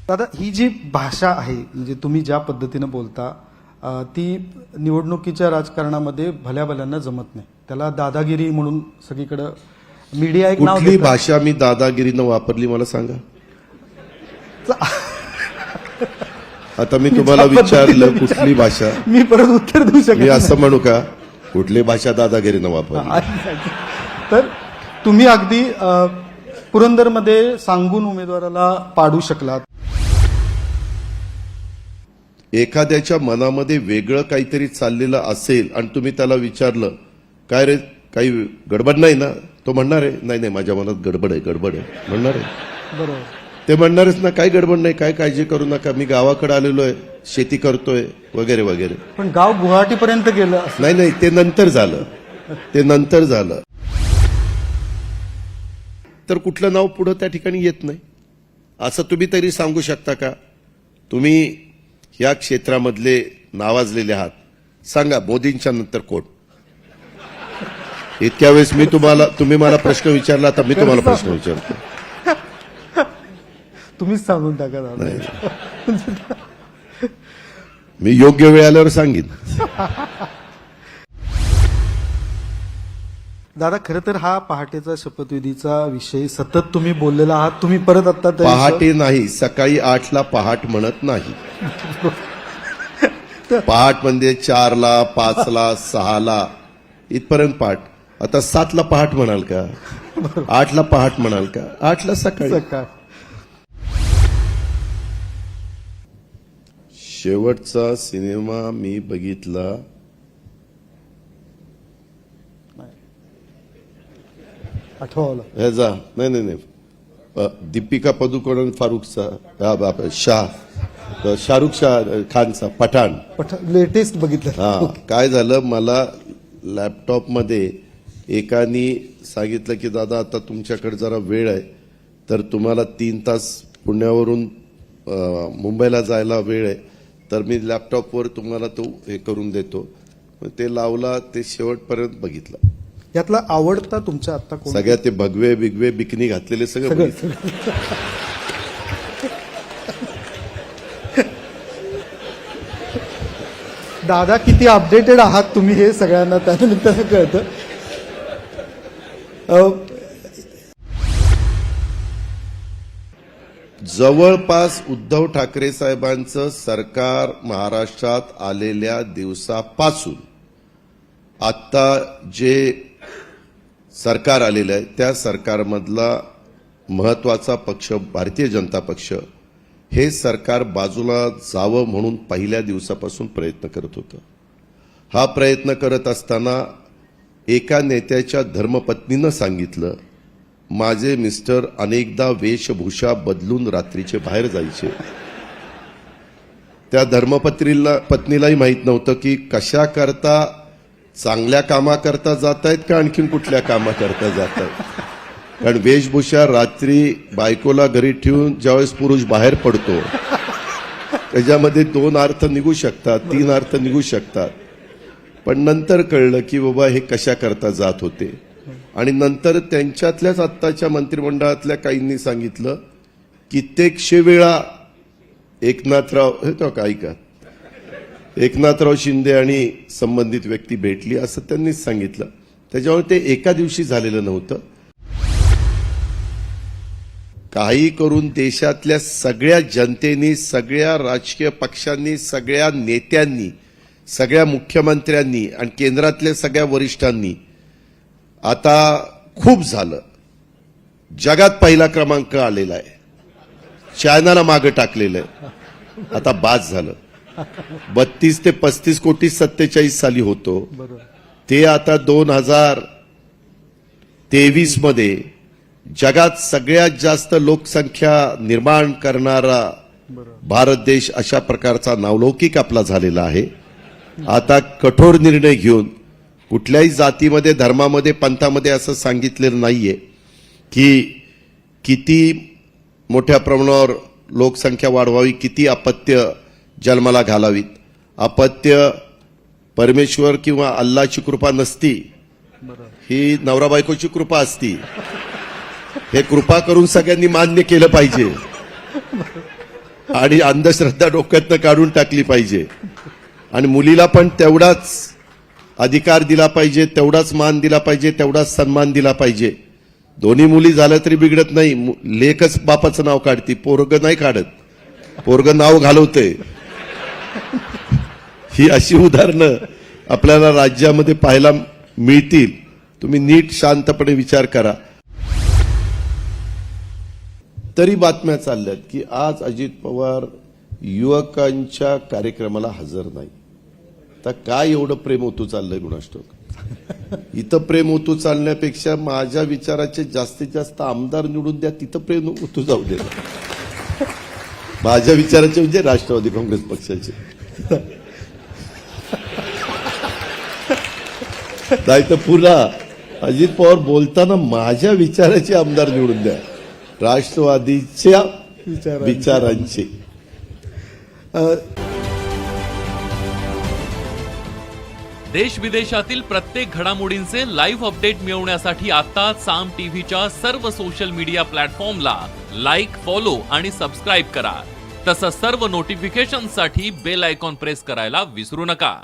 दादा ही जी भाषा आहे म्हणजे तुम्ही ज्या पद्धतीने बोलता ती निवडणुकीच्या राजकारणामध्ये भल्या भल्यांना जमत नाही. त्याला दादागिरी म्हणून सगळीकडे मीडिया एक नाव कुठली देतं. भाषा मी दादागिरीनं वापरली मला सांगा. आता मी तुम्हाला विचारलं कुठली भाषा, मी परत उत्तर देऊ मी शकत असं म्हणू का कुठली भाषा दादागिरीनं वापरली? नाही. तर तुम्ही अगदी पुरंदरमध्ये सांगून उमेदवाराला पाडू शकलात. एखाद्याच्या मनामध्ये वेगळं काहीतरी चाललेलं असेल आणि तुम्ही त्याला विचारलं काय रे काही गडबड नाही ना, तो म्हणणार आहे नाही नाही माझ्या मनात गडबड आहे म्हणणार आहे. बरोबर. ते म्हणणारच ना काही गडबड नाही, काय काळजी करू नका, मी गावाकडे आलेलो आहे, शेती करतोय वगैरे वगैरे. पण गाव गुवाहाटीपर्यंत गेलं असं. नाही ते नंतर झालं. तर कुठलं नाव पुढं त्या ठिकाणी येत नाही असं तुम्ही तरी सांगू शकता का? तुम्ही या क्षेत्रामधले नावाजलेले आहात, सांगा मोदींच्या नंतर कोण? इतक्या वेळेस तुम्ही मला प्रश्न विचारला, आता मी तुम्हाला प्रश्न विचारतो. तुम्हीच सांगून टाका दादा. मी योग्य वेळ आल्यावर सांगेन. दादा खरं तर हा पहाटेचा शपथविधीचा विषय सतत तुम्ही बोललेला आहात. तुम्ही परत आता पहाटे नाही, सकाळी 8ला पहाट म्हणत नाही. पहाट म्हणजे 4ला 5ला 6ला इथपर्यंत पहाट. आता 7ला पहाट म्हणाल का? 8ला पहाट म्हणाल का? 8ला सकाळी. शेवटचा सिनेमा मी बघितला आठवलं ह्याचा नाही दीपिका पदुकोण आणि फारुखचा शाहरुख खानचा पठाण लेटेस्ट बघितलं. हा काय झालं, मला लॅपटॉपमध्ये एकानी सांगितलं की दादा आता तुमच्याकडे जरा वेळ आहे तर तुम्हाला 3 तास पुण्यावरून मुंबईला जायला वेळ आहे तर मी लॅपटॉपवर तुम्हाला तो हे करून देतो. ते लावला, ते शेवटपर्यंत बघितलं. यातला आवडता तुमच्या आता कोण? सगळ्या ते भगवे बिगवे बिकनी घातलेले सगळं. दादा किती अपडेटेड आहात तुम्ही हे सगळ्यांना त्यानिमित्तानं कळतं. जवळपास उद्धव ठाकरे साहेबांचं सरकार महाराष्ट्रात आलेल्या दिवसापासून आता जे सरकार आलेलं आहे त्या सरकारमधला महत्वाचा पक्ष भारतीय जनता पक्ष हे सरकार बाजूला जावं म्हणून पहिल्या दिवसापासून प्रयत्न करत होतं. हा प्रयत्न करत असताना एका नेत्याच्या धर्मपत्नीनं सांगितलं माझे मिस्टर अनेकदा वेशभूषा बदलून रात्रीचे बाहेर जायचे. त्या धर्मपत्नीलाही माहित नव्हतं की कशा करता चांगल्या कामाकरता जात आहेत का आणखीन कुठल्या कामाकरता जात आहेत. कारण वेशभूषा रात्री बायकोला घरी ठेवून ज्यावेळेस पुरुष बाहेर पडतो त्याच्यामध्ये 2 अर्थ निघू शकतात, 3 अर्थ निघू शकतात. पण नंतर कळलं की बाबा हे कशा करता जात होते. आणि नंतर त्यांच्यातल्याच आत्ताच्या मंत्रिमंडळातल्या काहींनी सांगितलं कित्येकशे वेळा एकनाथराव ऐका एकनाथराव शिंदे आणि संबंधित व्यक्ती भेटली असं त्यांनीच सांगितलं. त्याच्यामुळे ते एका दिवशी झालेलं नव्हतं. काही करून देशातल्या सगळ्या जनतेने, सगळ्या राजकीय पक्षांनी, सगळ्या नेत्यांनी, सगळ्या मुख्यमंत्र्यांनी आणि केंद्रातल्या सगळ्या वरिष्ठांनी आता खूप झालं, जगात पहिला क्रमांक आलेला आहे, चायनाला मागे टाकलेलं आहे, आता बाद झालं. 32 ते 35 कोटी 47 साली होतो ते आता 2023 मध्ये जगात सगळ्यात जास्त लोकसंख्या निर्माण करणारा भारत देश अशा प्रकारचा नावलौकिक आपला झालेला आहे. आता कठोर निर्णय घेऊन कुठल्याही जातीमध्ये, धर्मामध्ये, पंथामध्ये असं सांगितलेलं नाहीये की किती मोठ्या प्रमाणावर लोकसंख्या वाढवावी, किती अपत्य जन्माला घालावीत. अपत्य परमेश्वर किंवा अल्लाची कृपा नसती, ही नवरा बायकोची कृपा असती. हे कृपा करून सगळ्यांनी मान्य केलं पाहिजे. आणि अंधश्रद्धा डोक्यातनं काढून टाकली पाहिजे आणि मुलीला पण तेवढाच अधिकार दिला पाहिजे, तेवढाच मान दिला पाहिजे, तेवढाच सन्मान दिला पाहिजे. दोन्ही मुली झाल्या तरी बिघडत नाही. लेकच बापाचं नाव काढती, पोरग नाही काढत. पोरग नाव घालवते. ही अशी उदाहरणं आपल्याला राज्यामध्ये पाहायला मिळतील. तुम्ही नीट शांतपणे विचार करा. तरी बातम्या चालल्यात की आज अजित पवार युवकांच्या कार्यक्रमाला हजर नाही. तर काय एवढं प्रेम ओतू चाललंय गुणास ठाऊक. इथं प्रेम ओतू चालण्यापेक्षा माझ्या विचाराचे जास्तीत जास्त आमदार निवडून द्या, तिथं प्रेम ओतू जाऊ दे. माझ्या विचाराचे म्हणजे राष्ट्रवादी काँग्रेस पक्षाचे. नाही तर पुन्हा अजित पवार बोलताना माझ्या विचाराचे आमदार निवडून द्या, राष्ट्रवादीच्या विचारांचे. देश विदेशातील प्रत्येक घडामोडींचे लाईव्ह अपडेट मिळवण्यासाठी आता साम टीव्हीच्या सर्व सोशल मीडिया प्लॅटफॉर्मला लाईक, फॉलो आणि सबस्क्राईब करा. तसंच सर्व नोटिफिकेशनसाठी बेल आयकॉन प्रेस करायला विसरू नका.